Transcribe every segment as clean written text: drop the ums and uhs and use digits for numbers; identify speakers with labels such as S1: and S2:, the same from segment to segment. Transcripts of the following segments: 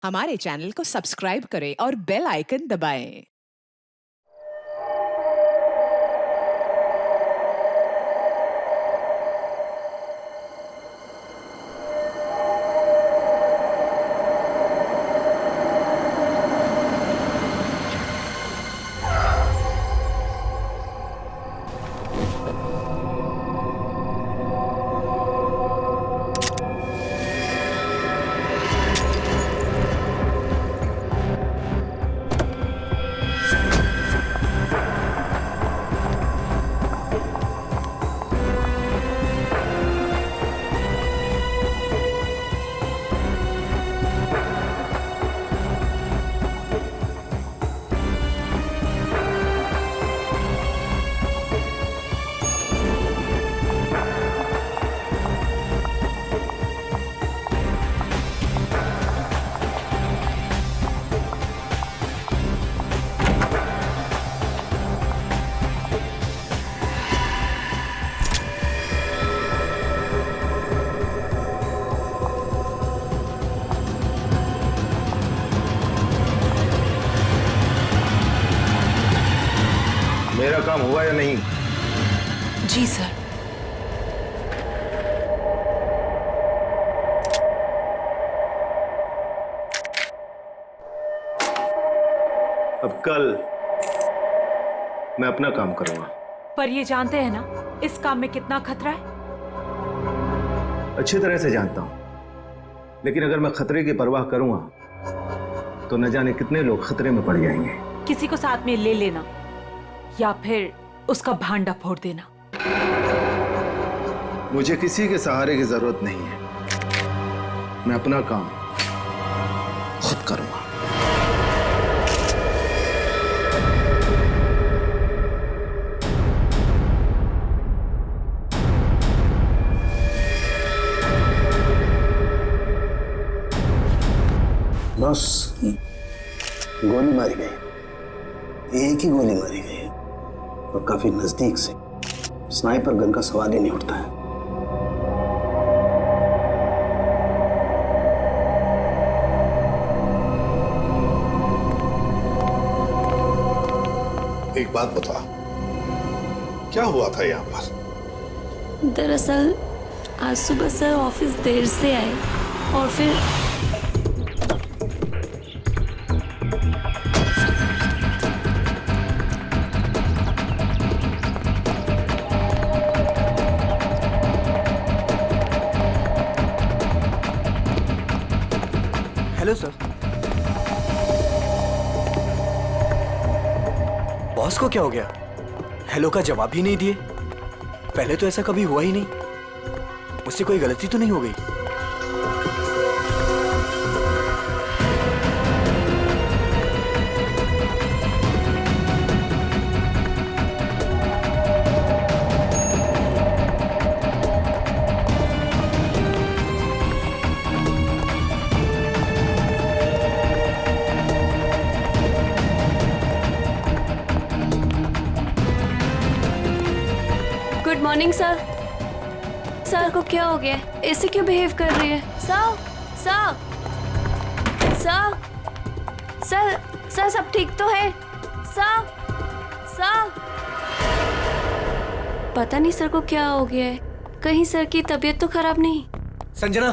S1: हमारे चैनल को सब्सक्राइब करें और बेल आइकन दबाएं।
S2: मेरा काम हुआ या नहीं?
S3: जी सर।
S2: अब कल मैं अपना काम करूंगा।
S3: पर ये जानते हैं ना इस काम में कितना खतरा है?
S2: अच्छी तरह से जानता हूं, लेकिन अगर मैं खतरे की परवाह करूंगा तो न जाने कितने लोग खतरे में पड़ जाएंगे।
S3: किसी को साथ में ले लेना या फिर उसका भांडा फोड़ देना।
S2: मुझे किसी के सहारे की जरूरत नहीं है, मैं अपना काम खुद करूंगा।
S4: बस गोली मारी गई, एक ही गोली मारी गई और काफी नजदीक से। स्नाइपर गन का सवाल ही नहीं उठता है।
S5: एक बात बता, क्या हुआ था यहाँ पर?
S6: दरअसल आज सुबह सर ऑफिस देर से आए और फिर
S7: हेलो सर। बॉस को क्या हो गया? हेलो का जवाब ही नहीं दिए। पहले तो ऐसा कभी हुआ ही नहीं। मुझसे कोई गलती तो नहीं हो गई?
S6: Good morning sir. सर को क्या हो गया? ऐसे क्यों बिहेव कर रही है? Sir sir sir sir sir सब ठीक तो है? सर सर पता नहीं सर को क्या हो गया है। कहीं सर की तबीयत तो खराब नहीं?
S7: संजना,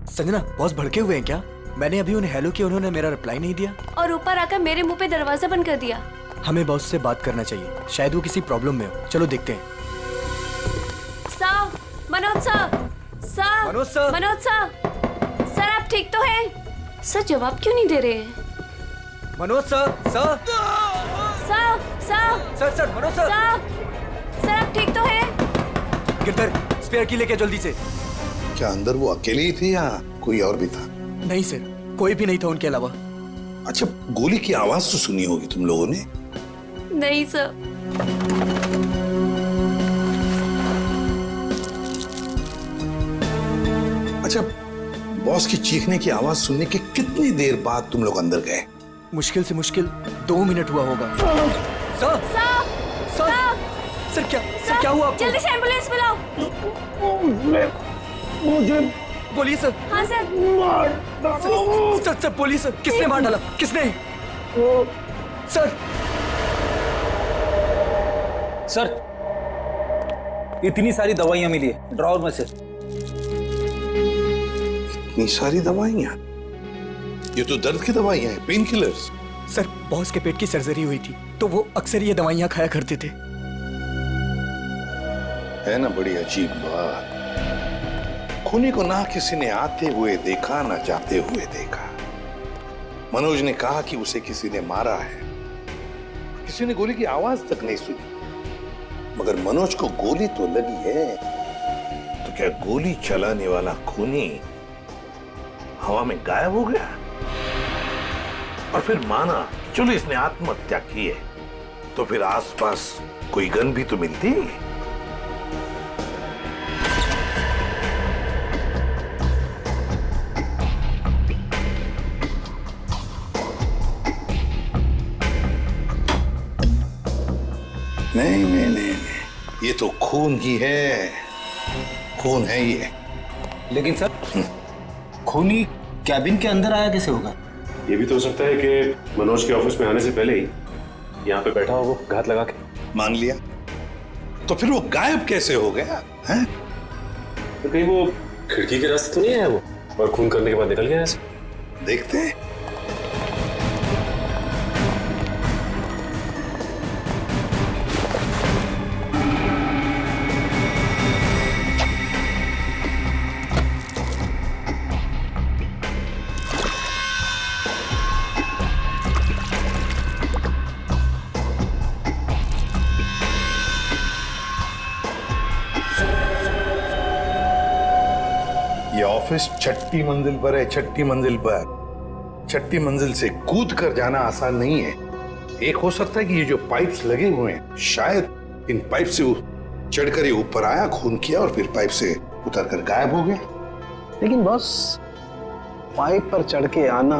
S7: संजना, बॉस भड़के हुए हैं क्या? मैंने अभी उन्हें हेलो किया, उन्होंने मेरा रिप्लाई नहीं दिया
S6: और ऊपर आकर मेरे मुंह पे दरवाजा बंद कर दिया।
S7: हमें बॉस से बात करना चाहिए, शायद वो किसी प्रॉब्लम में हो। चलो देखते हैं।
S6: Sir, Manoj sir, sir,
S7: Manoj sir,
S6: Manoj sir, sir आप ठीक तो हैं? सर जवाब क्यों नहीं दे रहे हैं?
S7: Manoj sir, sir,
S6: sir, sir,
S7: sir, sir, Manoj sir,
S6: sir आप ठीक तो हैं?
S7: गिरधर, स्पेयर की लेके जल्दी से।
S5: क्या अंदर वो अकेले ही थे या कोई और भी था?
S7: नहीं सर, कोई भी नहीं था उनके अलावा।
S5: अच्छा, गोली की आवाज तो सुनी होगी तुम लोगों ने?
S6: नहीं सर।
S5: अच्छा, बॉस की चीखने की आवाज सुनने के कितनी देर बाद तुम लोग अंदर गए?
S7: मुश्किल से मुश्किल 2 मिनट हुआ होगा। सर,
S6: सर,
S7: सर, सर क्या हुआ आपको?
S6: जल्दी से एम्बुलेंस बुलाओ।
S4: मुझे
S7: बोलिए सर।
S6: हाँ सर।
S7: सर बोलिए सर, किसने मार डाला? किसने? सर
S8: सर, इतनी सारी दवाइयां मिली है ड्रॉवर में से।
S5: इतनी सारी दवाइयां? ये तो दर्द की दवाइयां हैं, पेन किलर्स।
S7: सर, बॉस के पेट की सर्जरी हुई थी तो वो अक्सर ये दवाइयां खाया करते थे।
S5: है ना बड़ी अजीब बात। खूनी को ना किसी ने आते हुए देखा ना जाते हुए देखा। मनोज ने कहा कि उसे किसी ने मारा है, किसी ने गोली की आवाज तक नहीं सुनी, मगर मनोज को गोली तो लगी है। तो क्या गोली चलाने वाला खूनी हवा में गायब हो गया और फिर माना चलो इसने आत्महत्या की है, तो फिर आसपास कोई गन भी तो मिलती। नहीं नहीं नहीं, ये तो खून ही है, खून है ये।
S8: लेकिन सर, खूनी कैबिन के अंदर आया कैसे होगा?
S9: ये भी तो हो सकता है कि मनोज के ऑफिस में आने से पहले ही यहाँ पे बैठा हो वो घात लगा के।
S5: मान लिया, तो फिर वो गायब कैसे हो गया है?
S9: तो कहीं वो खिड़की के रास्ते तो नहीं आया वो और खून करने के बाद निकल गया ऐसे?
S5: देखते हैं। ये ऑफिस छठी मंजिल पर है, छठी मंजिल पर। छठी मंजिल से कूद कर जाना आसान नहीं है। एक हो सकता है कि ये जो पाइप्स लगे हुए हैं, शायद इन पाइप से चढ़कर ये ऊपर आया, खून किया और फिर पाइप से उतरकर गायब हो गया।
S4: लेकिन बॉस, पाइप पर चढ़ के आना,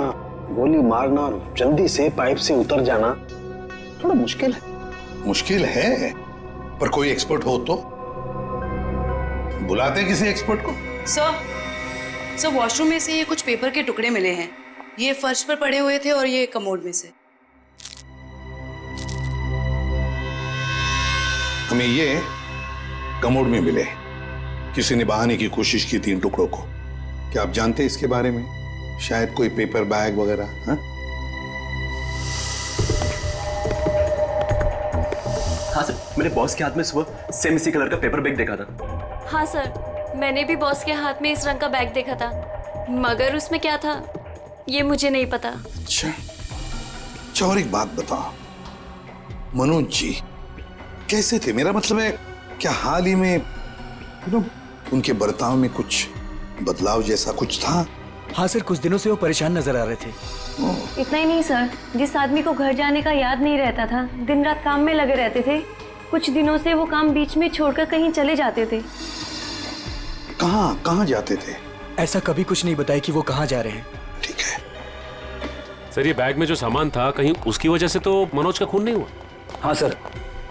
S4: गोली मारना और जल्दी से पाइप से उतर जाना थोड़ा मुश्किल है।
S5: मुश्किल है, पर कोई एक्सपर्ट हो तो बुलाते हैं किसी एक्सपर्ट को।
S10: सर वॉशरूम में से ये कुछ पेपर के टुकड़े मिले हैं। ये फर्श पर पड़े हुए थे और ये कमोड में से।
S5: हमें ये कमोड में मिले। किसी ने बहाने की कोशिश की थी इन टुकड़ों को। क्या आप जानते हैं इसके बारे में? शायद कोई पेपर बैग वगैरह।
S11: हाँ सर, मैंने बॉस के हाथ में सुबह सेम इसी कलर का पेपर बैग देखा था।
S6: हाँ सर, मैंने भी बॉस के हाथ में इस रंग का बैग देखा था, मगर उसमें क्या था ये मुझे नहीं पता।
S5: अच्छा, और एक बात बताओ, मनोज जी कैसे थे? मेरा मतलब है, क्या हाल ही में उनके बर्ताव में कुछ बदलाव जैसा कुछ था?
S7: हाँ सर, कुछ दिनों से वो परेशान नजर आ रहे थे।
S6: इतना ही नहीं सर, जिस आदमी को घर जाने का याद नहीं रहता था, दिन रात काम में लगे रहते थे, कुछ दिनों से वो काम बीच में छोड़कर कहीं चले जाते थे।
S5: कहाँ जाते थे?
S7: ऐसा कभी कुछ नहीं बताया कि वो कहाँ जा रहे हैं।
S5: ठीक है
S9: सर, ये बैग में जो सामान था, कहीं उसकी वजह से तो मनोज का खून नहीं हुआ?
S8: हाँ सर,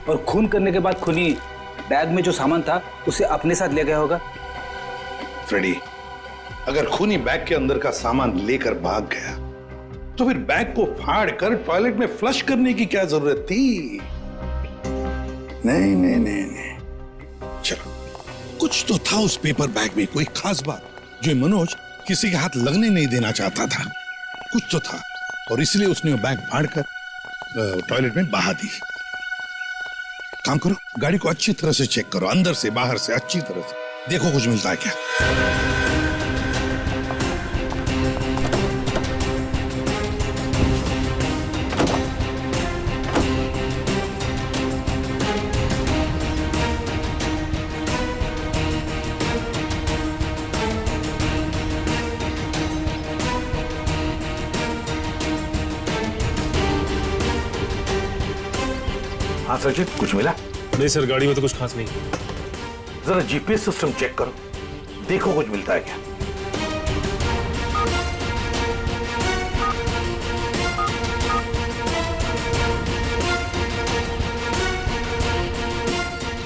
S8: और खून करने के बाद खूनी बैग में जो सामान था उसे अपने साथ ले गया होगा।
S5: फ्रेडी, अगर खूनी बैग के अंदर का सामान लेकर भाग गया तो फिर बैग को फाड़ कर टॉयलेट में फ्लश करने की क्या जरूरत थी? नहीं नहीं नहीं नहीं, चलो, कुछ तो था उस पेपर बैग में, कोई खास बात जो मनोज किसी के हाथ लगने नहीं देना चाहता था। कुछ तो था और इसलिए उसने वो बैग फाड़कर टॉयलेट में बहा दी। काम करो, गाड़ी को अच्छी तरह से चेक करो, अंदर से बाहर से अच्छी तरह से देखो कुछ मिलता है क्या। हाँ सरजीत, कुछ मिला?
S9: नहीं सर, गाड़ी में तो कुछ खास नहीं।
S5: जरा जीपीएस सिस्टम चेक करो, देखो कुछ मिलता है क्या।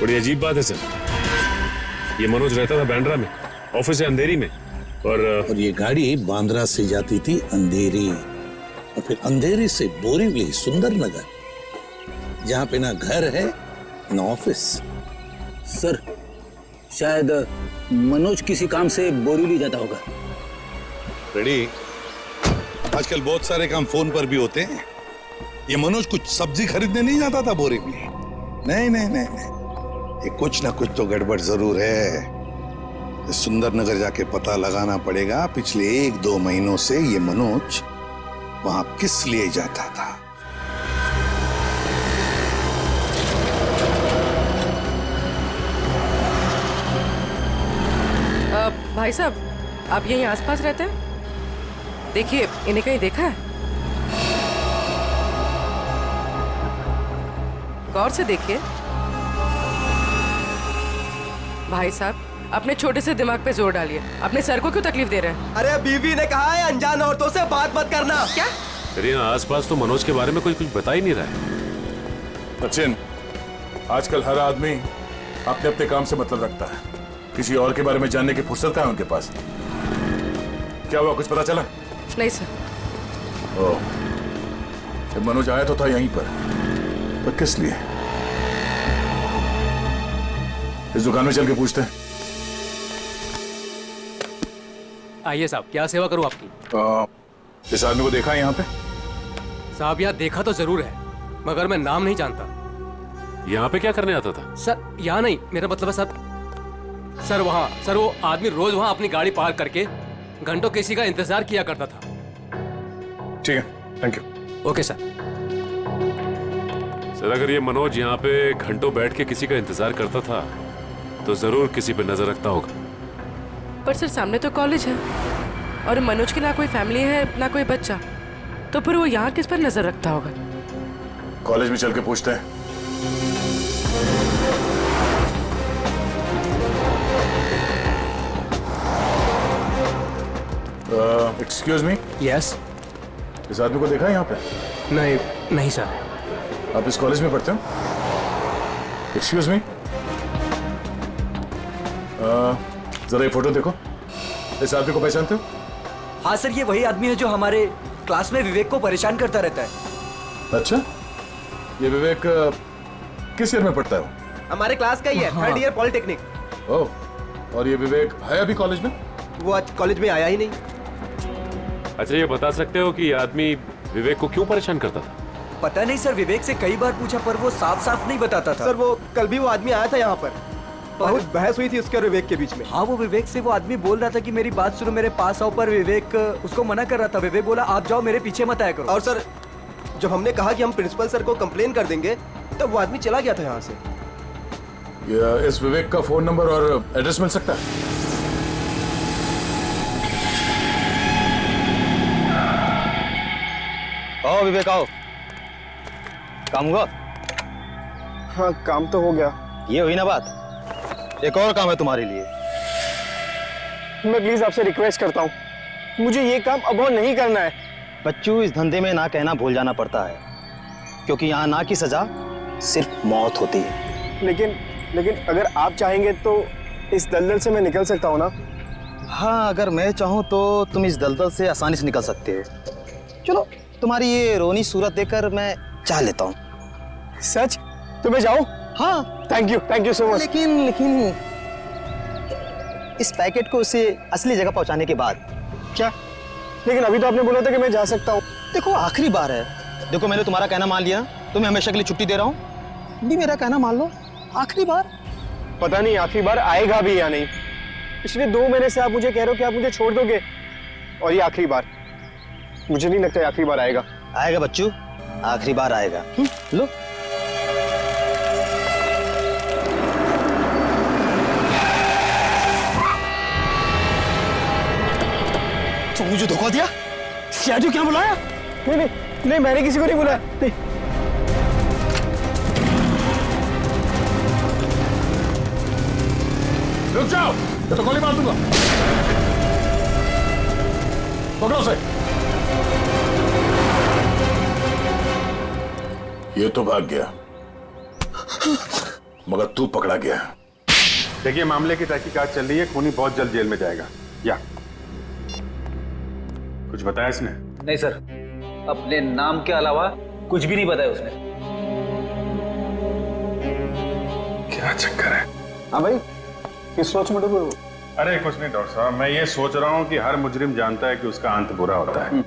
S9: बड़ी अजीब बात है सर, ये मनोज रहता था बांद्रा में, ऑफिस है अंधेरी में,
S5: और ये गाड़ी बांद्रा से जाती थी अंधेरी, और फिर अंधेरी से बोरीवली सुंदरनगर, जहां पे ना घर है ना ऑफिस।
S8: सर शायद मनोज किसी काम से बोरीवली जाता होगा।
S5: रेडी, आजकल बहुत सारे काम फोन पर भी होते हैं। ये मनोज कुछ सब्जी खरीदने नहीं जाता था बोरीवली? नहीं नहीं नहीं नहीं, ये कुछ ना कुछ तो गड़बड़ जरूर है। सुंदरनगर जाके पता लगाना पड़ेगा पिछले 1-2 महीनों से ये मनोज वहां किस लिए जाता था।
S12: भाई साहब, आप यहीं आसपास रहते हैं? देखिए, इन्हें कहीं देखा है? गौर से देखिए। भाई साहब, अपने छोटे से दिमाग पे जोर डालिए। अपने सर को क्यों तकलीफ दे रहे हैं?
S7: अरे बीवी ने कहा है अनजान औरतों से बात मत करना।
S12: क्या?
S9: करीना, आसपास तो मनोज के बारे में कुछ बता ही नहीं रहा है।
S13: सचिन, आजकल हर आदमी अपने अपने काम से मतलब रखता है। किसी और के बारे में जानने की फुर्सत कहाँ है उनके पास? क्या हुआ, कुछ पता चला?
S12: नहीं सर।
S13: ओह, जब मनोज आया तो था यहीं पर किस लिए? इस दुकान में चल के पूछते हैं।
S7: आइए साहब, क्या सेवा करूं आपकी?
S13: इस आदमी को देखा है यहाँ पे?
S7: साहब, यहाँ देखा तो जरूर है, मगर मैं नाम नहीं जानता।
S9: यहाँ पे क्या करने आता था?
S7: सर यहाँ नहीं, मेरा मतलब है सर वहाँ। सर वो आदमी रोज वहाँ अपनी गाड़ी पार्क करके घंटों किसी का इंतजार किया करता था।
S13: ठीक है, thank you.
S7: Okay sir.
S9: Sir, अगर ये मनोज यहाँ पे घंटों बैठ के किसी का इंतजार करता था तो जरूर किसी पे नजर रखता होगा।
S12: पर सर, सामने तो कॉलेज है और मनोज की ना कोई फैमिली है ना कोई बच्चा, तो फिर वो यहाँ किस पर नजर रखता होगा?
S13: कॉलेज में चल के पूछते हैं। Excuse me.
S7: यस।
S13: इस आदमी को देखा है यहाँ पे?
S7: नहीं सर।
S13: आप इस कॉलेज में पढ़ते हो? एक्सक्यूज मी, जरा ये फोटो देखो। इस आदमी को पहचानते हो?
S7: हाँ सर, ये वही आदमी है जो हमारे क्लास में विवेक को परेशान करता रहता है।
S13: अच्छा, ये विवेक किस ईयर में पढ़ता है?
S7: हमारे क्लास का ही है, थर्ड ईयर पॉलिटेक्निक।
S13: ओह, और ये विवेक है अभी कॉलेज में?
S7: वो आज कॉलेज में आया ही नहीं।
S9: अच्छा, ये बता सकते हो कि ये आदमी विवेक को क्यों परेशान करता था?
S7: पता नहीं सर, विवेक से कई बार पूछा पर वो साफ साफ नहीं बताता था।
S14: सर, वो कल भी वो आदमी आया था यहाँ पर, बहुत बहस हुई थी उसके और विवेक के बीच में।
S7: हाँ, वो विवेक से वो आदमी बोल रहा था कि मेरी बात सुनो, मेरे पास आओ, पर विवेक उसको मना कर रहा था। विवेक बोला आप जाओ, मेरे पीछे मत आया करो।
S14: और सर, जब हमने कहा कि हम प्रिंसिपल सर को कंप्लेन कर देंगे, तब वो आदमी चला गया था यहाँ से।
S13: इस विवेक का फोन नंबर और एड्रेस मिल सकता है?
S11: आओ विवेक, आओ। काम हुआ?
S14: हाँ, काम तो हो गया।
S11: ये हुई ना बात, एक और काम है तुम्हारे लिए।
S14: मैं प्लीज आपसे रिक्वेस्ट करता हूँ, मुझे ये काम अब और नहीं करना है।
S11: बच्चों, इस धंधे में ना कहना भूल जाना पड़ता है, क्योंकि यहाँ ना की सजा सिर्फ मौत होती है।
S14: लेकिन अगर आप चाहेंगे तो इस दलदल से मैं निकल सकता हूँ ना?
S11: हाँ, अगर मैं चाहूँ तो तुम इस दलदल से आसानी से निकल सकते हो। चलो, तुम्हारी ये रोनी सूरत देखकर मैं चाह लेता हूँ।
S14: सच? तो मैं जाऊँ?
S11: हाँ।
S14: Thank you so much.
S11: लेकिन इस पैकेट को उसे असली जगह पहुंचाने के बाद।
S14: क्या? लेकिन अभी तो आपने बोला था कि मैं जा सकता हूँ।
S11: देखो, आखिरी बार है। देखो, मैंने तुम्हारा कहना मान लिया, तुम्हें हमेशा के लिए छुट्टी दे रहा हूँ। भी मेरा कहना मान लो, आखिरी बार।
S14: पता नहीं आखिरी बार आएगा भी या नहीं। पिछले 2 महीने से आप मुझे कह रहे हो कि आप मुझे छोड़ दोगे, और ये आखिरी बार। मुझे नहीं लगता आखिरी बार आएगा।
S11: आएगा बच्चू, आखिरी बार आएगा। लो।
S14: तो मुझे धोखा दिया? सियाजू क्या बुलाया? नहीं, मैंने किसी को नहीं बुलाया। नहीं।
S13: रुक जाओ, ये तो गोली मार दूंगा। पकड़ो उसे। ये तो भाग गया, मगर तू पकड़ा गया।
S15: देखिए, मामले की तहकीकात चल रही है, खूनी बहुत जल्द जेल में जाएगा। या
S9: कुछ बताया इसने?
S8: नहीं सर, अपने नाम के अलावा कुछ भी नहीं बताया उसने।
S9: क्या चक्कर है?
S4: हाँ भाई, किस सोच में डूबे हो?
S9: अरे कुछ नहीं डॉक्टर साहब, मैं ये सोच रहा हूँ कि हर मुजरिम जानता है कि उसका अंत बुरा होता है,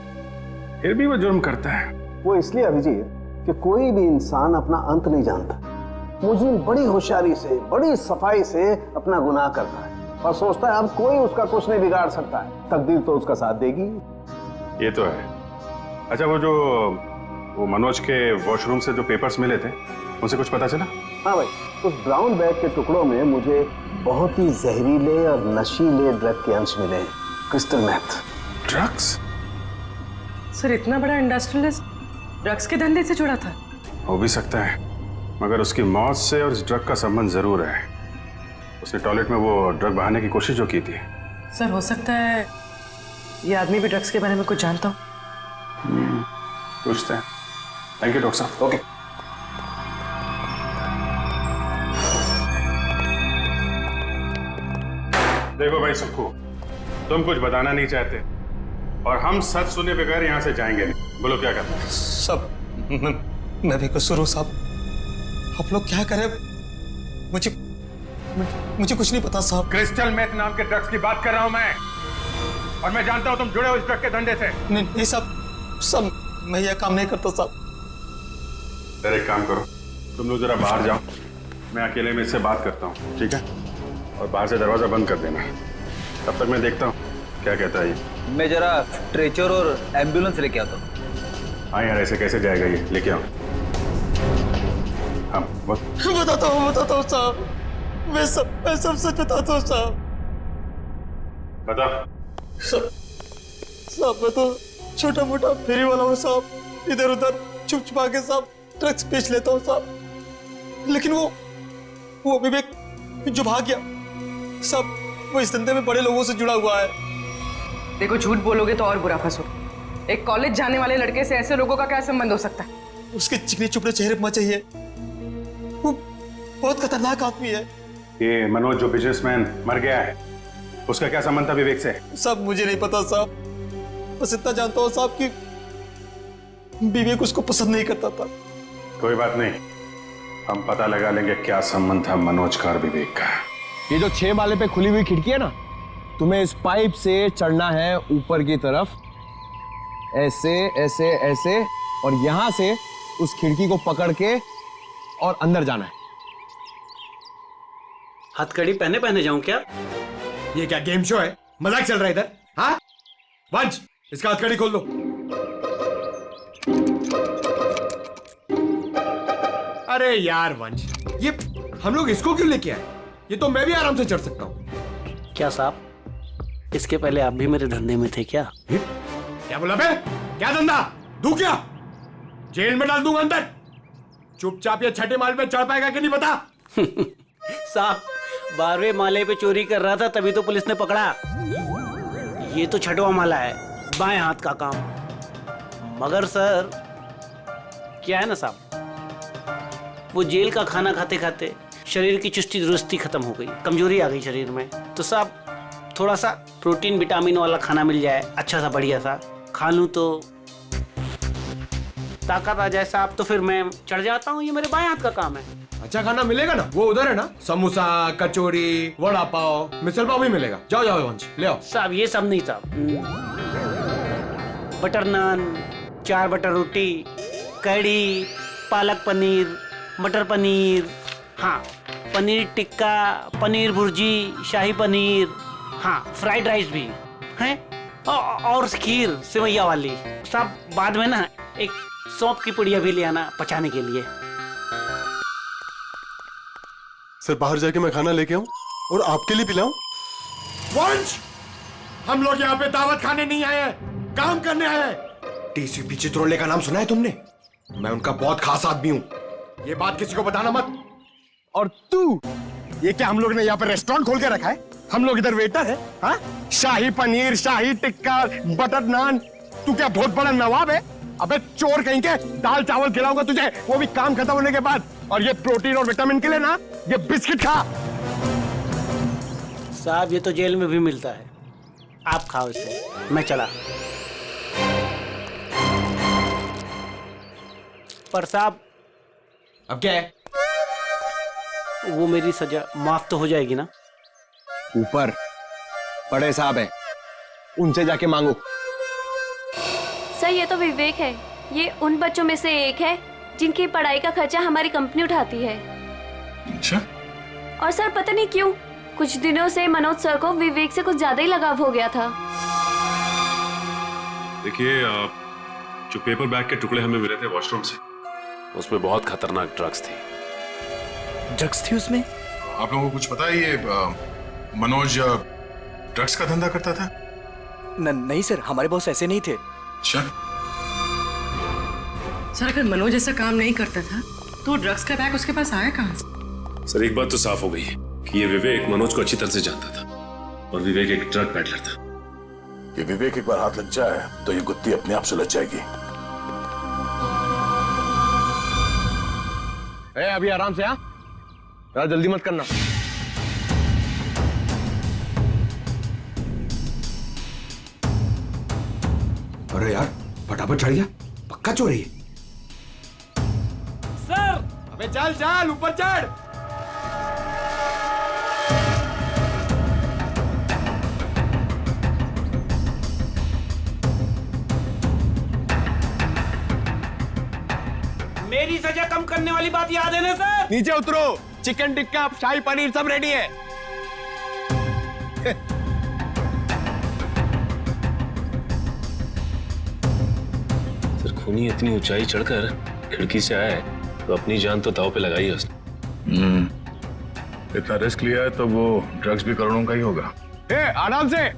S9: फिर भी वो जुर्म करता है।
S4: वो इसलिए अभिजीत कि कोई भी इंसान अपना अंत नहीं जानता। मुजरिम बड़ी होशियारी से, बड़ी सफाई से अपना गुनाह करता है और सोचता है अब कोई उसका कुछ नहीं बिगाड़ सकता है, तकदीर तो उसका साथ देगी।
S9: ये तो है। अच्छा, वो मनोज के वॉशरूम से जो पेपर्स मिले थे, उनसे कुछ पता चला?
S4: हाँ भाई, उस ब्राउन बैग के टुकड़ों में मुझे बहुत ही जहरीले और नशीले ड्रग के अंश मिले हैं, क्रिस्टल मैथ।
S9: ड्रग्स?
S12: सर इतना बड़ा इंडस्ट्रियलिस्ट ड्रग्स के धंधे से जुड़ा था?
S9: हो भी सकता है, मगर उसकी मौत से और इस ड्रग का संबंध जरूर है। उसने टॉयलेट में वो ड्रग बहाने की कोशिश जो की थी।
S12: सर हो सकता है ये आदमी भी ड्रग्स के बारे में कुछ जानता हो।
S9: पूछते हैं। थैंक यू डॉक्टर साहब।
S7: ओके।
S9: देखो भाई सुक्खू, तुम कुछ बताना नहीं चाहते और हम सच सुने बगैर यहाँ से जाएंगे नहीं। बोलो क्या करते हैं?
S11: सब मैं भी कसूर हूँ साहब, आप लोग क्या करें, मुझे कुछ नहीं पता साहब।
S9: क्रिस्टल मेथ नाम के ड्रग्स की बात कर रहा हूँ मैं, और मैं जानता हूँ तुम जुड़े हो इस ड्रग के धंधे से।
S11: नहीं सब मैं यह काम नहीं करता साहब।
S9: फिर एक काम करो, तुम लोग जरा बाहर जाओ, मैं अकेले में इससे बात करता हूँ, ठीक है? और बाहर से दरवाजा बंद कर देना। तब तक मैं देखता हूँ क्या कहता है ये।
S8: मैं जरा स्ट्रेचर और एम्बुलेंस लेके आता हूँ।
S9: हाँ यार, ऐसे कैसे जाएगा ये, लेके आओ। हाँ
S11: बताता हूँ साहब, मैं सब सच बताता हूँ साहब।
S9: बता।
S11: साहब मैं तो छोटा मोटा फेरी वाला हूँ साहब, इधर उधर छुप छुपा के साहब ड्रग्स बेच लेता हूँ साहब। लेकिन वो विवेक जो भाग गया साहब, वो इस धंधे में बड़े लोगों से जुड़ा हुआ है।
S12: देखो झूठ बोलोगे तो और बुरा फंसो। एक कॉलेज जाने वाले लड़के से ऐसे लोगों का क्या संबंध हो सकता है?
S11: उसके चिकने चुपड़े चेहरे पर चाहिए, वो बहुत खतरनाक आदमी है।
S9: ये मनोज जो बिजनेसमैन मर गया है, उसका क्या संबंध था विवेक से?
S11: सब मुझे नहीं पता साहब, बस इतना जानता हूँ साहब कि विवेक उसको पसंद नहीं करता था।
S9: कोई बात नहीं, हम पता लगा लेंगे क्या संबंध था मनोज का और विवेक का।
S14: ये जो 6 माले पे खुली हुई खिड़की है ना, तुम्हें इस पाइप से चढ़ना है ऊपर की तरफ, ऐसे ऐसे ऐसे, और यहां से उस खिड़की को पकड़ के और अंदर जाना है।
S15: हथकड़ी पहने पहने जाऊं क्या?
S14: ये क्या गेम शो है? मजाक चल रहा है इधर? हाँ वंश, इसका हथकड़ी खोल दो। अरे यार वंश, ये हम लोग इसको क्यों लेके आए? ये तो मैं भी आराम से चढ़ सकता हूँ।
S15: क्या साहब, इसके पहले आप भी मेरे धंधे में थे क्या?
S14: क्या बोला बे? क्या धंधा? दूं क्या? जेल में डाल दूंगा अंदर। चुपचाप ये 6ठे माल पे चढ़ पाएगा कि नहीं पता?
S15: साहब 12वें माले पे चोरी कर रहा था, तभी तो पुलिस ने पकड़ा। ये तो 6वां माला है, बाएं हाथ का काम। मगर सर क्या है ना साहब, वो जेल का खाना खाते खाते शरीर की चुस्ती दुरुस्ती खत्म हो गई, कमजोरी आ गई शरीर में। तो साहब थोड़ा सा प्रोटीन विटामिन वाला खाना मिल जाए, अच्छा सा बढ़िया सा खा लूं तो ताकत आ जाए साहब, तो फिर मैं चढ़ जाता हूँ। ये मेरे बाएं हाथ का काम है।
S14: अच्छा खाना मिलेगा ना? वो उधर है ना, समोसा, कचौड़ी, वड़ा पाव, मिसल पाव भी मिलेगा। जाओ जाओ वंश, ले आओ।
S15: साहब ये सब नहीं साहब, बटर नान, 4 बटर रोटी, कढ़ी, पालक पनीर, मटर पनीर, हाँ पनीर टिक्का, पनीर भुर्जी, शाही पनीर, हाँ फ्राइड राइस भी हैं, और खीर सेवैया वाली। साहब बाद में ना एक सौंफ की पुड़िया भी ले आना पचाने के लिए।
S16: सर बाहर जाके मैं खाना लेके आऊं और आपके लिए पिलाऊं?
S14: वंश, हम लोग यहाँ पे दावत खाने नहीं आए हैं, काम करने आए हैं। टीसीपी चित्रोले का नाम सुना है तुमने? मैं उनका बहुत खास आदमी हूँ, ये बात किसी को बताना मत। और तू, ये क्या हम लोग ने यहाँ पे रेस्टोरेंट खोल के रखा है? हम लोग इधर वेटर है? हाँ, शाही पनीर, शाही टिक्का, बटर नान, तू क्या बहुत बड़ा नवाब है? अबे चोर कहीं के, दाल चावल खिलाऊंगा तुझे, वो भी काम खत्म होने के बाद। और ये प्रोटीन और विटामिन के लिए ना, ये बिस्किट खा।
S15: साहब ये तो जेल में भी मिलता है, आप खाओ इसे, मैं चला। पर साहब
S14: अब क्या है?
S15: वो मेरी सजा माफ तो हो जाएगी ना?
S14: ऊपर बड़े साहब हैं, उनसे जाके मांगो।
S6: सर ये तो विवेक है, ये उन बच्चों में से एक है जिनकी पढ़ाई का खर्चा हमारी कंपनी उठाती है।
S13: अच्छा।
S6: और सर पता नहीं क्यों कुछ दिनों से मनोज सर को विवेक से कुछ ज्यादा ही लगाव हो गया था।
S9: देखिए, जो पेपर बैग के टुकड़े हमें मिले थे वॉशरूम से, उसमें बहुत खतरनाक ड्रग्स थी।
S7: ड्रग्स थी उसमें?
S13: आप लोगों को कुछ पता है ये मनोज ड्रग्स का धंधा करता था?
S7: नहीं सर, हमारे बॉस ऐसे नहीं थे।
S13: अच्छा।
S12: सर अगर मनोज ऐसा काम नहीं करता था तो ड्रग्स का बैग उसके पास आया कहाँ से?
S9: सर एक बात तो साफ हो गई है कि ये विवेक मनोज को अच्छी तरह से जानता था और विवेक एक ड्रग पैडलर था।
S13: ये विवेक एक बार हाथ लग जाए तो ये गुत्ती अपने आप सुलझ जाएगी।
S14: अभी आराम से, हाँ, ज़्यादा जल्दी मत करना।
S17: अरे यार फटाफट चढ़ गया, पक्का चोरी है।
S15: सर
S14: अबे चल चल ऊपर चढ़।
S15: मेरी सजा कम करने वाली बात याद है ना सर?
S14: नीचे उतरो, चिकन टिक्का शाही पनीर सब रेडी है।
S9: सर खूनी इतनी ऊंचाई चढ़कर खिड़की से आया है तो अपनी जान तो दांव पे लगाई है उसने।
S13: इतना रिस्क लिया है तो वो ड्रग्स भी करोड़ों का ही होगा।
S14: आराम से।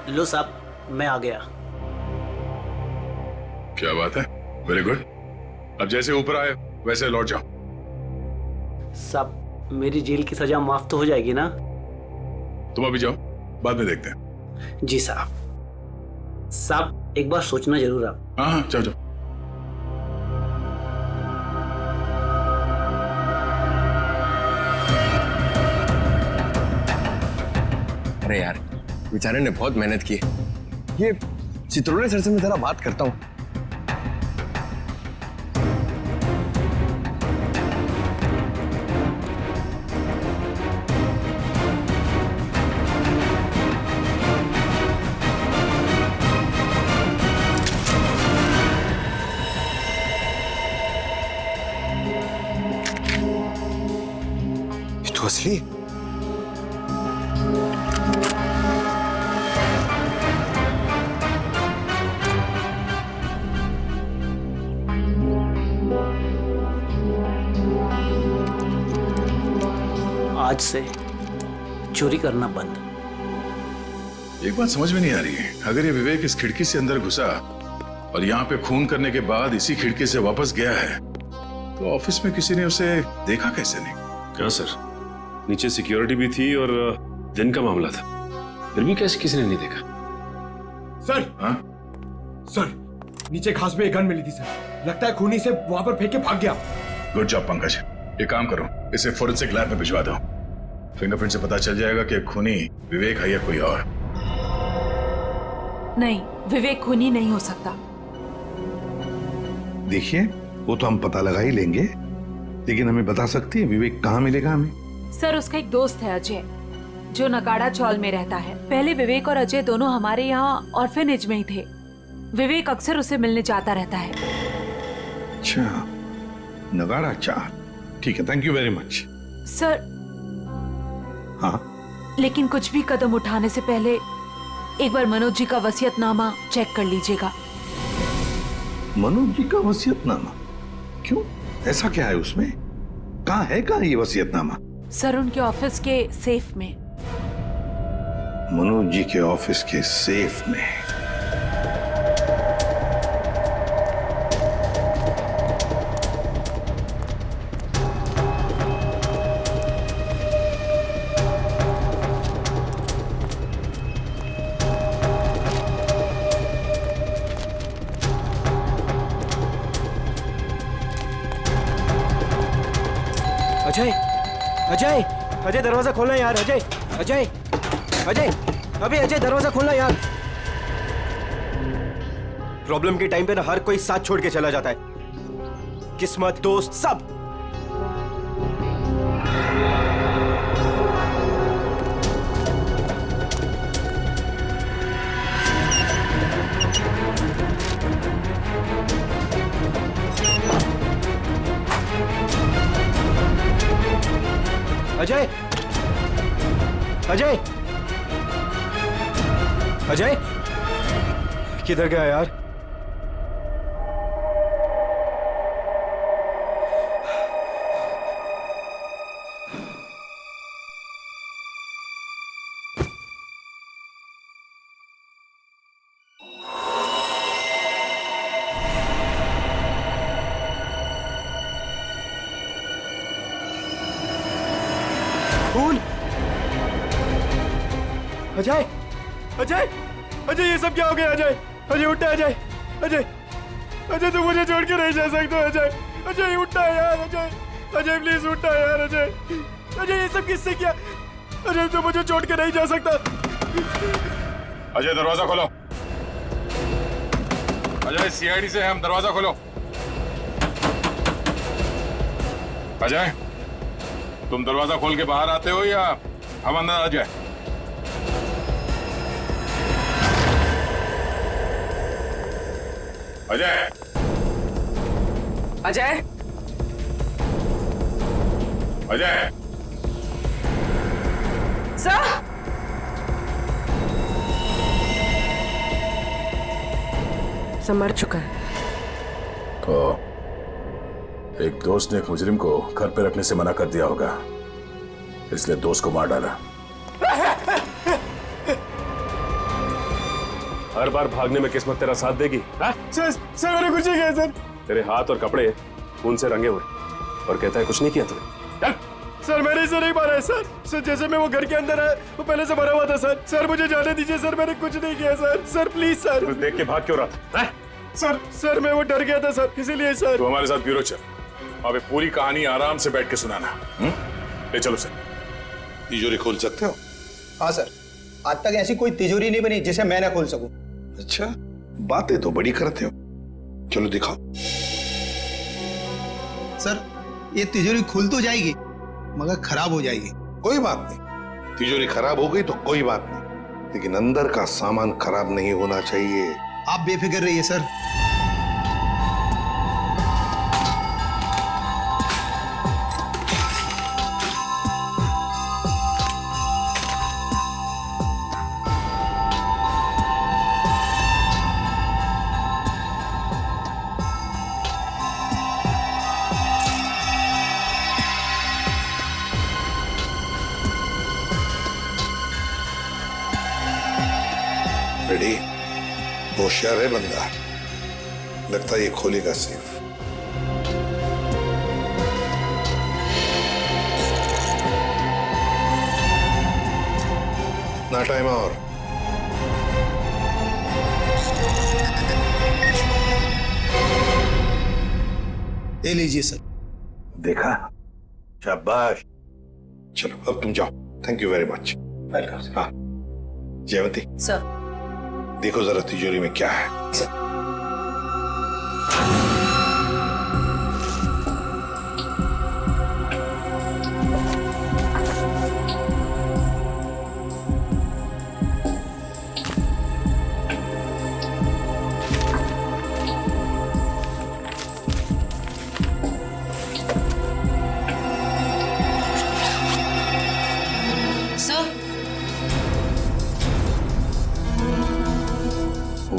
S15: लो साहब, मैं आ गया।
S13: क्या बात है, वेरी गुड। अब जैसे ऊपर आए वैसे लौट जाओ।
S15: साहब मेरी जेल की सजा माफ तो हो जाएगी ना?
S13: तुम अभी जाओ, बाद में देखते हैं।
S15: जी साहब। साहब एक बार सोचना जरूर आप।
S13: हाँ जाओ जाओ।
S14: अरे यार बेचारे ने बहुत मेहनत की। ये चित्रोले सर से मैं जरा बात करता हूँ।
S17: ये तो असली।
S15: आज से चोरी करना बंद।
S13: एक बात समझ में नहीं आ रही है, अगर ये विवेक इस खिड़की से अंदर घुसा और यहाँ पे खून करने के बाद इसी खिड़की से वापस गया है तो ऑफिस में किसी ने उसे देखा कैसे नहीं?
S9: क्या सर, नीचे सिक्योरिटी भी थी और दिन का मामला था, फिर भी कैसे किसी ने नहीं देखा?
S14: सर।
S13: हाँ?
S14: सर नीचे घास में एक गन मिली थी सर, लगता है खूनी से वहां पर फेंक के भाग गया।
S13: Good job Pankaj. एक काम करो, इसे फोरेंसिक लैब में भिजवा दो। फिंगरप्रिंट से पता चल जाएगा कि खूनी विवेक है या कोई और।
S3: नहीं, विवेक खूनी नहीं हो सकता।
S5: देखिए वो तो हम पता लगा ही लेंगे, लेकिन हमें बता सकती है विवेक कहाँ मिलेगा हमें?
S3: सर उसका एक दोस्त है अजय, जो नगाड़ा चौल में रहता है। पहले विवेक और अजय दोनों हमारे यहाँ ऑर्फेनेज में ही थे। विवेक अक्सर उसे मिलने जाता रहता है।
S5: अच्छा, नगाड़ा चाल, ठीक है, thank you very much.
S3: Sir
S5: हाँ,
S3: लेकिन कुछ भी कदम उठाने से पहले एक बार मनोज जी का वसीयतनामा चेक कर लीजिएगा।
S5: मनोज जी का वसीयतनामा? क्यों, ऐसा क्या है उसमें? कहाँ है ये वसीयतनामा?
S3: सर उनके ऑफिस के सेफ में।
S5: मनोज जी के ऑफिस के सेफ में?
S7: अजय, अजय, अजय दरवाजा खोलना यार। अजय अजय अजय अभी अजय दरवाजा खोलना यार। प्रॉब्लम के टाइम पे ना हर कोई साथ छोड़ के चला जाता है, किस्मत, दोस्त, सब। अजय अजय अजय किधर गया यार? खून। अजय अजय अजय ये सब क्या हो गया? अजय अजय उठा। अजय अजय अजय तुम मुझे छोड़ के नहीं जा सकते। अजय अजय उठा यार। अजय अजय प्लीज उठा यार। अजय अजय ये सब किससे किया? अजय तुम मुझे छोड़ के नहीं जा सकता।
S13: अजय दरवाजा खोलो। अजय सीआईडी से हम, दरवाजा खोलो। अजय तुम दरवाजा खोल के बाहर आते हो या हम अंदर आ जाए? अजय
S12: अजय
S13: अजय
S12: सर। सब मर चुका है।
S13: तो एक दोस्त ने एक मुजरिम को घर पे रखने से मना कर दिया होगा, इसलिए दोस्त को मार डाला।
S9: हर बार भागने में किस्मत तेरा साथ देगी?
S7: सर सर मैंने कुछ नहीं किया सर।
S9: तेरे हाथ और कपड़े खून से रंगे हुए और कहता है कुछ नहीं किया तूने। चल।
S7: सर मैंने इसे नहीं मारा है सर। सर जैसे मैं वो घर के अंदर आया वो पहले से मरा हुआ था सर। सर मुझे जाने दीजिए सर, मैंने कुछ नहीं किया सर। Sir please sir.
S9: तू देख के भाग क्यों रहा था?
S7: सर सर मैं वो डर गया था सर, इसीलिए सर।
S13: तो हमारे साथ ब्यूरो चल, अबे पूरी कहानी आराम से बैठ के सुनाना। ले चलो सर।
S5: तिजोरी खोल सकते हो?
S11: हाँ सर, आज तक ऐसी कोई तिजोरी नहीं बनी जिसे मैं ना खोल सकूं।
S5: अच्छा, बातें तो बड़ी करते हो, चलो दिखाओ।
S11: सर ये तिजोरी खुल तो जाएगी मगर खराब हो जाएगी।
S5: कोई बात नहीं, तिजोरी खराब हो गई तो कोई बात नहीं, लेकिन अंदर का सामान खराब नहीं होना चाहिए।
S11: आप बेफिक्र रहिए सर।
S5: रेडी? होशियार है बंदा, लगता है ये खोलेगा सेफ। ना टाइम और।
S11: ले लीजिए सर।
S5: देखा, शाबाश। चलो अब तुम जाओ। Thank you very much. Welcome. हाँ जयवती
S10: सर,
S5: देखो जरा तिजोरी में क्या है।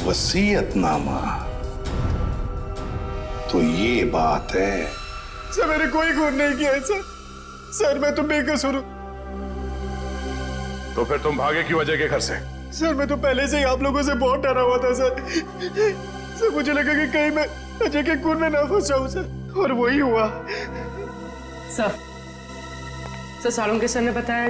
S5: वसीयतनामा, तो ये बात है।
S7: सर मैंने कोई खून नहीं किया है सर। सर मैं तो बेकसूर हूं।
S13: तो फिर तुम भागे क्यों अजय के घर से?
S7: सर मैं तो पहले से ही आप लोगों से बहुत डरा हुआ था सर। सर मुझे लगा कि कहीं मैं अजय के खून में ना फंस जाऊं सर, और वही हुआ।
S12: सर सालुंके सर ने बताया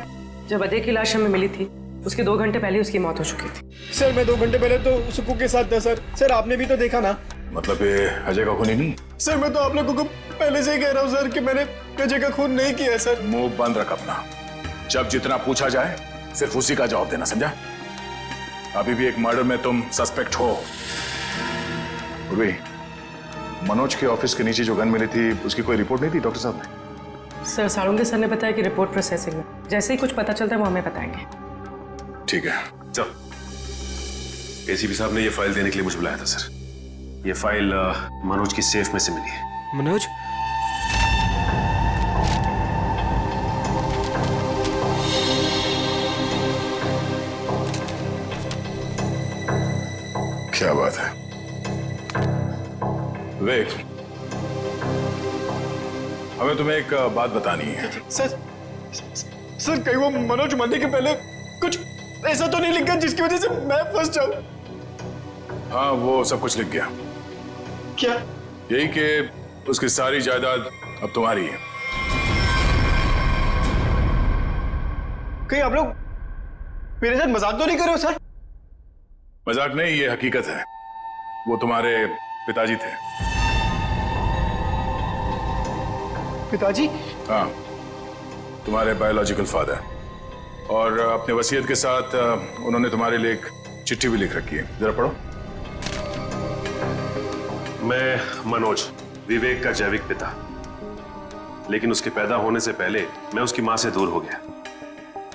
S12: जब अजय की लाश हमें मिली थी उसके 2 घंटे पहले उसकी मौत हो चुकी थी।
S7: सर मैं 2 घंटे पहले तो सुकू के साथ था सर। सर आपने भी तो देखा ना।
S13: मतलब ये अजय का खून ही नहीं?
S7: सर मैं तो आप लोगों को पहले से ही कह रहा हूँ सर कि मैंने अजय का खून नहीं किया सर।
S13: मुंह बंद रख अपना। जब जितना पूछा जाए सिर्फ उसी का जवाब देना, समझा? अभी भी एक मर्डर में तुम सस्पेक्ट हो। मनोज के ऑफिस के नीचे जो गन मिली थी उसकी कोई रिपोर्ट नहीं थी डॉक्टर साहब ने?
S12: सर साळुंके सर ने बताया कि रिपोर्ट प्रोसेसिंग में, जैसे ही कुछ पता चलता है वो हमें बताएंगे।
S13: ठीक है,
S9: चल। एसीपी साहब ने ये फाइल देने के लिए मुझे बुलाया था सर। ये फाइल मनोज की सेफ में से मिली है।
S11: मनोज?
S13: क्या बात है विवेक, हमें तुम्हें एक बात बतानी है।
S11: सर कहीं वो मनोज मरने के पहले कुछ ऐसा तो नहीं लिखा जिसकी वजह से मैं फंस जाऊं?
S13: हाँ, वो सब कुछ लिख गया।
S11: क्या?
S13: यही कि उसकी सारी जायदाद अब तुम्हारी है।
S11: कहीं आप लोग मेरे साथ मजाक तो नहीं कर रहे हो सर?
S13: मजाक नहीं, ये हकीकत है। वो तुम्हारे पिताजी थे।
S11: पिताजी?
S13: हाँ, तुम्हारे बायोलॉजिकल फादर। और अपने वसीयत के साथ उन्होंने तुम्हारे लिए एक चिट्ठी भी लिख रखी है, जरा पढ़ो।
S9: मैं मनोज, विवेक का जैविक पिता, लेकिन उसके पैदा होने से पहले मैं उसकी मां से दूर हो गया।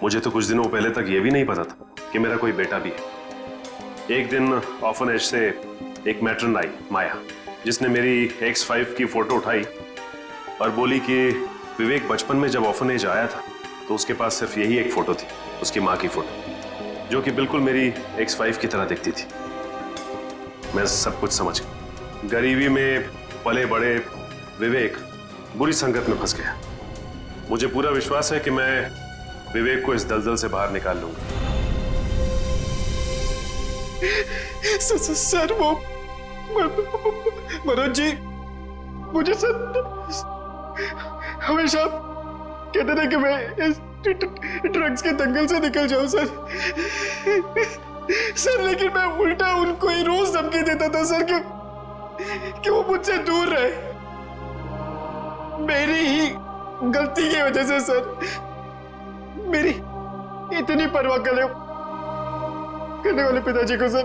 S9: मुझे तो कुछ दिनों पहले तक यह भी नहीं पता था कि मेरा कोई बेटा भी है। एक दिन ऑर्फनेज से एक मैट्रन आई, माया, जिसने मेरी X5 की फोटो उठाई और बोली कि विवेक बचपन में जब ऑर्फनेज आया था तो उसके पास सिर्फ यही एक फोटो थी, उसकी मां की फोटो, जो कि बिल्कुल मेरी X5 की तरह दिखती थी। मैं सब कुछ समझ गया। गरीबी में पले बड़े विवेक बुरी संगत में फंस गया। मुझे पूरा विश्वास है कि मैं विवेक को इस दलदल से बाहर निकाल लूंगा।
S11: सर वो मनोज जी मुझे सर हमेशा कहते थे कि मैं इस ड्रग्स के दंगल से निकल जाऊं सर। लेकिन मैं उल्टा उनको ही रोज धमकी देता था सर कि वो मुझसे दूर रहे। मेरी ही गलती की वजह से सर मेरी इतनी परवाह करने वाले पिताजी को सर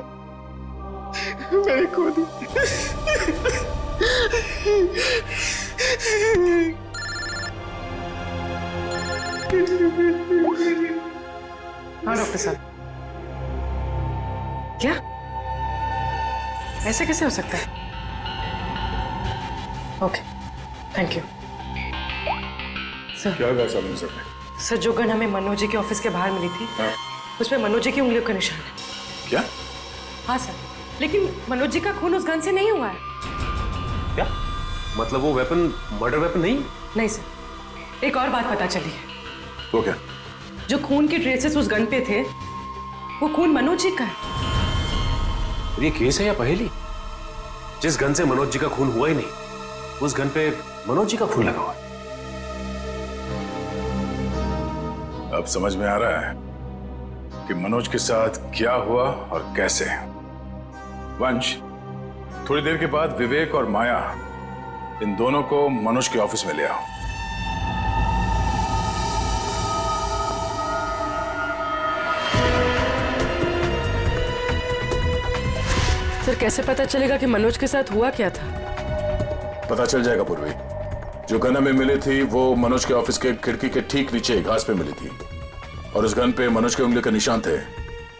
S11: मैंने खो दी।
S12: हाँ डॉक्टर साहब, क्या ऐसे कैसे हो सकता है? Okay, thank you sir.
S13: क्या कहा साहब ने?
S12: सर जो गन हमें मनोज जी के ऑफिस के बाहर मिली थी,
S13: हाँ?
S12: उसमें मनोज जी की उंगलियों का निशान है।
S13: क्या?
S12: हाँ सर, लेकिन मनोज जी का खून उस गन से नहीं हुआ है।
S9: क्या मतलब? वो वेपन मर्डर वेपन नहीं?
S12: नहीं सर, एक और बात पता चली है।
S13: वो क्या?
S12: जो खून के ट्रेसेस उस गन पे थे वो खून मनोज जी का है।
S9: ये केस है या पहेली? जिस गन से मनोज जी का खून हुआ ही नहीं, उस गन पे मनोज जी का खून लगा हुआ है।
S13: अब समझ में आ रहा है कि मनोज के साथ क्या हुआ और कैसे। वंश, थोड़ी देर के बाद विवेक और माया, इन दोनों को मनोज के ऑफिस में ले आओ।
S12: सर कैसे पता चलेगा कि मनोज के साथ हुआ क्या था?
S13: पता चल जाएगा पूर्वी। जो गन हमें मिली थी वो मनोज के ऑफिस के खिड़की के ठीक नीचे घास पे मिली थी, और उस गन पे मनोज के उंगली के निशान थे,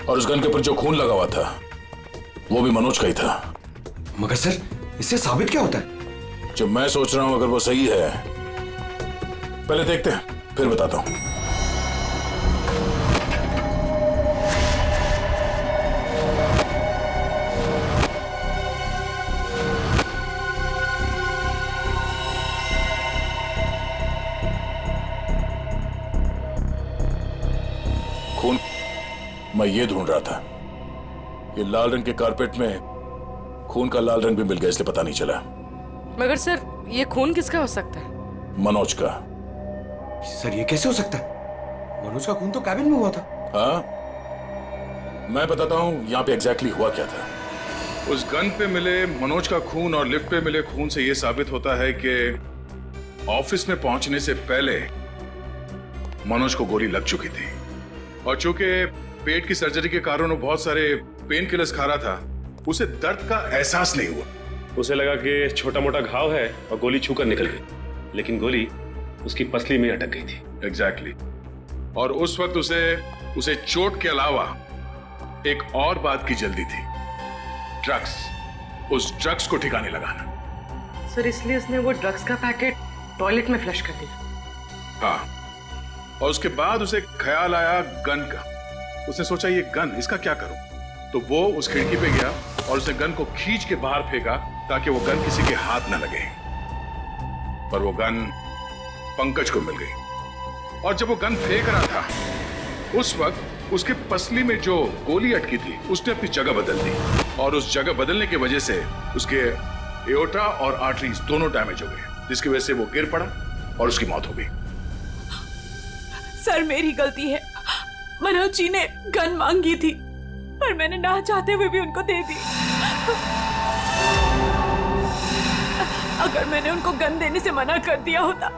S13: और उस गन के ऊपर जो खून लगा हुआ था वो भी मनोज का ही था।
S14: मगर सर, इससे साबित क्या होता है?
S13: जो मैं सोच रहा हूं अगर वो सही है, पहले देखते हैं फिर बताता हूं। खून मैं ये ढूंढ रहा था। ये लाल रंग के कारपेट में खून का लाल रंग भी मिल गया, इसलिए पता नहीं चला।
S12: मगर सर ये खून किसका हो सकता है?
S13: मनोज का।
S14: सर ये कैसे हो सकता है? मनोज का खून तो कैबिन में हुआ था।
S13: हाँ, मैं बताता हूं यहां पे एग्जैक्टली हुआ क्या था। उस गन पे मिले मनोज का खून और लिफ्ट पे मिले खून से यह साबित होता है कि ऑफिस में पहुंचने से पहले मनोज को गोली लग चुकी थी और चूंकि पेट की सर्जरी के कारण वो बहुत सारे पेन किलर्स खा रहा था, उसे दर्द का एहसास नहीं हुआ।
S9: उसे लगा कि छोटा मोटा घाव है और गोली छूकर निकल गई, लेकिन गोली उसकी पसली में अटक गई थी।
S13: एग्जैक्टली। और उस वक्त उसे चोट के अलावा एक और बात की जल्दी थी, ड्रग्स। उस ड्रग्स को ठिकाने लगाना।
S12: सर इसलिए उसने वो ड्रग्स का पैकेट टॉयलेट में फ्लश कर दिया।
S13: हाँ, और उसके बाद उसे ख्याल आया गन का। उसने सोचा ये गन, इसका क्या करूं? तो वो उस खिड़की पे गया और उसने गन को खींच के बाहर फेंका ताकि वो गन किसी के हाथ न लगे। पर वो गन पंकज को मिल गई और जब वो गन फेंक रहा था उस वक्त उसके पसली में जो गोली अटकी थी उसने अपनी जगह बदल दी और उस जगह बदलने की वजह से उसके एओर्टा और आर्टरीज दोनों डैमेज हो गए, जिसकी वजह से वो गिर पड़ा और उसकी मौत हो गई।
S3: सर मेरी गलती है। मनोज जी ने गन मांगी थी पर मैंने ना चाहते हुए भी उनको दे दी। अगर मैंने उनको गन देने से मना कर दिया होता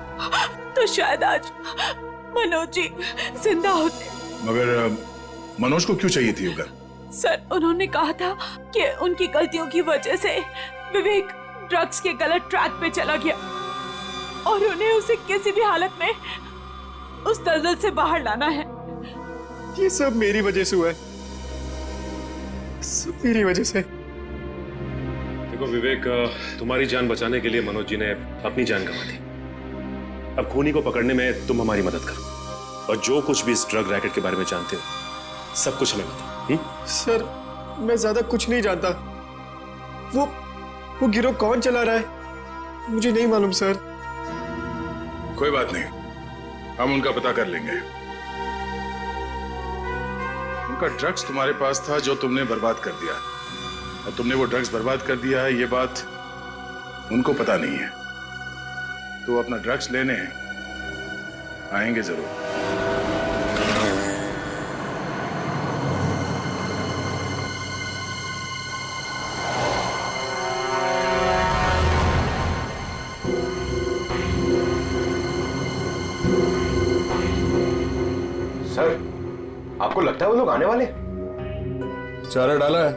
S3: तो शायद आज मनोज जी जिंदा होते।
S13: मगर मनोज को क्यों चाहिए थी वो गन?
S3: सर उन्होंने कहा था कि उनकी गलतियों की वजह से विवेक ड्रग्स के गलत ट्रैक पे चला गया और उन्हें उसे किसी भी हालत में उस दलदल से बाहर लाना है।
S7: ये सब मेरी वजह से हुआ है, सब मेरी वजह से।
S9: देखो विवेक, तुम्हारी जान बचाने के लिए मनोज जी ने अपनी जान गंवा दी। अब खूनी को पकड़ने में तुम हमारी मदद करो और जो कुछ भी इस ड्रग रैकेट के बारे में जानते हो सब कुछ हमें बताओ।
S7: सर मैं ज्यादा कुछ नहीं जानता। वो गिरोह कौन चला रहा है मुझे नहीं मालूम सर।
S13: कोई बात नहीं, हम उनका पता कर लेंगे। उनका ड्रग्स तुम्हारे पास था जो तुमने बर्बाद कर दिया और तुमने वो ड्रग्स बर्बाद कर दिया है ये बात उनको पता नहीं है, तो वो अपना ड्रग्स लेने आएंगे जरूर।
S14: सर आपको लगता है वो लोग आने वाले?
S13: चारा डाला है,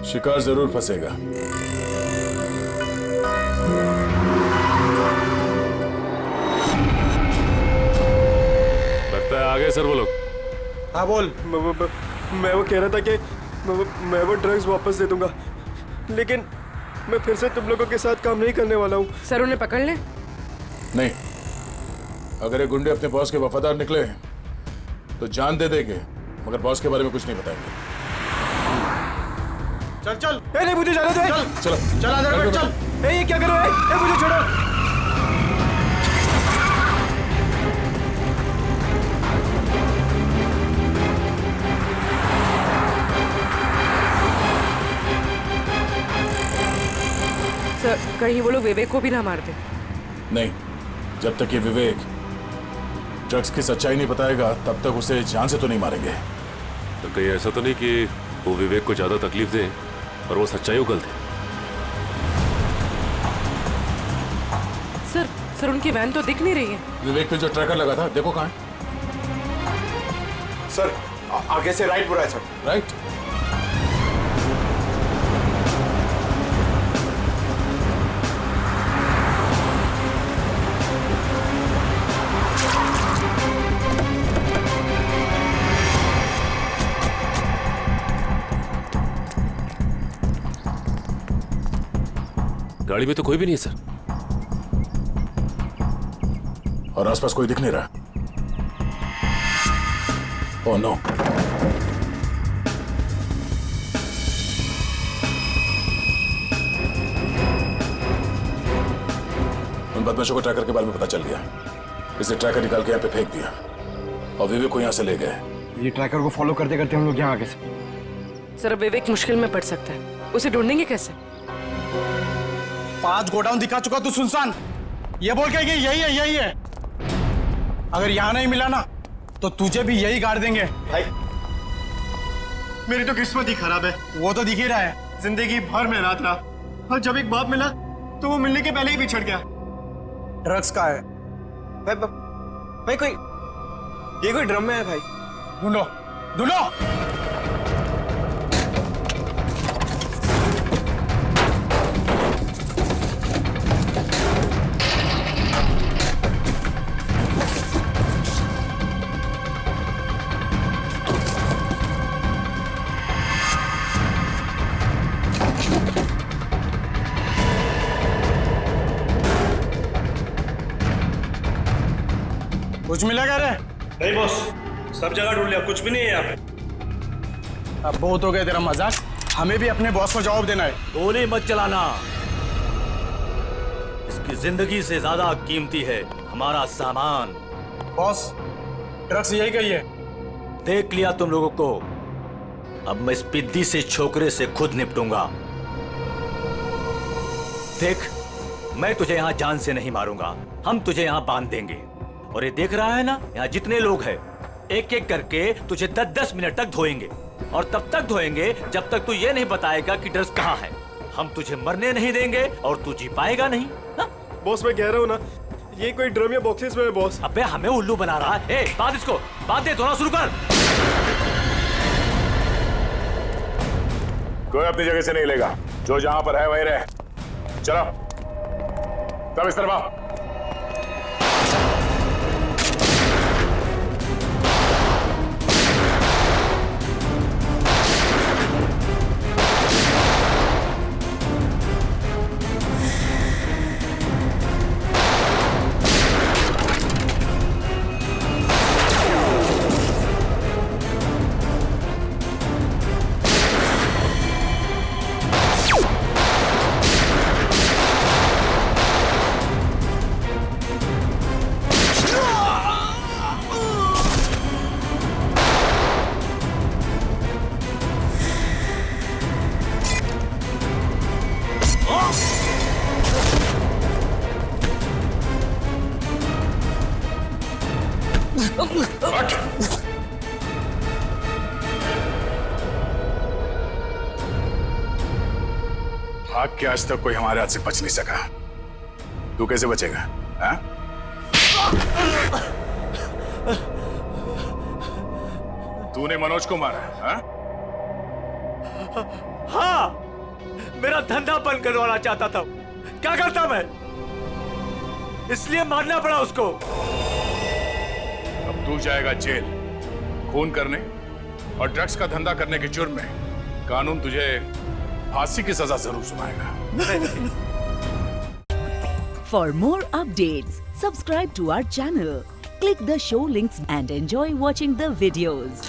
S13: शिकार जरूर फंसेगा।
S9: लगता है आगे सर वो लोग।
S14: हाँ बोल।
S7: मैं वो कह रहा था कि मैं वो ड्रग्स वापस दे दूंगा, लेकिन मैं फिर से तुम लोगों के साथ काम नहीं करने वाला हूँ।
S12: सर उन्हें पकड़ ले।
S13: नहीं, अगर ये गुंडे अपने बॉस के वफादार निकले तो जान दे देंगे, मगर बॉस के बारे में कुछ नहीं बताएंगे।
S14: चल चल।
S7: नहीं मुझे जाने दे।
S14: चल
S13: चलो
S14: चल आधार कार्ड चल।
S7: ये क्या करो? मुझे छोड़ो।
S12: सर कहीं वो लोग विवेक को भी ना मार दे।
S13: नहीं, जब तक ये विवेक ड्रग्स की सच्चाई नहीं बताएगा तब तक उसे जान से तो नहीं मारेंगे।
S9: तो कहीं ऐसा तो नहीं कि वो विवेक को ज्यादा तकलीफ दे और वो सच्चाई उगल दे?
S12: सर उनकी वैन तो दिख नहीं रही है।
S13: विवेक पे जो ट्रैकर लगा था देखो कहाँ है?
S14: सर आगे से राइट बुरा है सर।
S13: राइट।
S9: गाड़ी में तो कोई भी नहीं है सर।
S13: और आसपास कोई दिख नहीं रहा। Oh no. उन बदमाशों को ट्रैकर के बारे में पता चल गया, इसे ट्रैकर निकाल के यहाँ पे फेंक दिया और विवेक को यहाँ से ले गए।
S14: ये ट्रैकर को फॉलो करते करते हम लोग यहाँ आगे से।
S12: सर विवेक मुश्किल में पड़ सकता है, उसे ढूंढेंगे कैसे?
S11: 5 गोडाउन दिखा चुका तू सुनसान, ये बोल के कि यही है। अगर यहाँ नहीं मिला ना तो तुझे भी यही गाड़ देंगे।
S7: भाई मेरी तो किस्मत ही खराब है।
S11: वो तो दिख ही रहा है।
S7: जिंदगी भर मेहनत रहा और जब एक बाप मिला तो वो मिलने के पहले ही बिछड़ गया।
S11: ड्रग्स का है भाई,
S7: ये कोई ड्रम में है भाई।
S11: ढूंढो ढूंढो। कुछ मिला क्या रे?
S18: नहीं बॉस, सब जगह ढूंढ लिया, कुछ भी नहीं है यहाँ पे।
S11: अब बहुत हो गया तेरा मजाक, हमें भी अपने बॉस को जवाब देना है।
S18: गोली मत चलाना, इसकी जिंदगी से ज्यादा कीमती है हमारा सामान।
S11: बॉस, ड्रग्स यही कही है।
S18: देख लिया तुम लोगों को, अब मैं इस पिद्दी से छोकरे से खुद निपटूंगा। देख, मैं तुझे यहाँ जान से नहीं मारूंगा, हम तुझे यहाँ बांध देंगे। और ये देख रहा है ना, यहाँ जितने लोग हैं, एक एक करके तुझे 10-10 मिनट तक धोएंगे, और तब तक धोएंगे जब तक तू ये नहीं बताएगा कि ड्रग्स कहाँ है। हम तुझे मरने नहीं देंगे और तू जी पाएगा नहीं ना?
S7: बॉस मैं कह रहा हूँ ना, ये कोई ड्रम या बॉक्सेस में है बॉस।
S18: अबे हमें उल्लू बना रहा है। ए, बांध इसको, बांध दे, धोना शुरू कर।
S13: कोई अपनी जगह से नहीं लेगा, जो जहां पर है वहीं रहे। चलो तब इस तरफ। भाग के आज तक कोई हमारे हाथ से बच नहीं सका, तू कैसे बचेगा? हाँ? तूने मनोज को मारा? हाँ?
S18: हाँ, मेरा धंधा बंद करवाना चाहता था। क्या करता मैं? इसलिए मारना पड़ा उसको।
S13: अब तू जाएगा जेल, खून करने और ड्रग्स का धंधा करने के जुर्म में। कानून तुझे फांसी की सजा जरूर सुनाएगा।
S1: For more updates, subscribe to our channel, click the show links and enjoy watching the videos.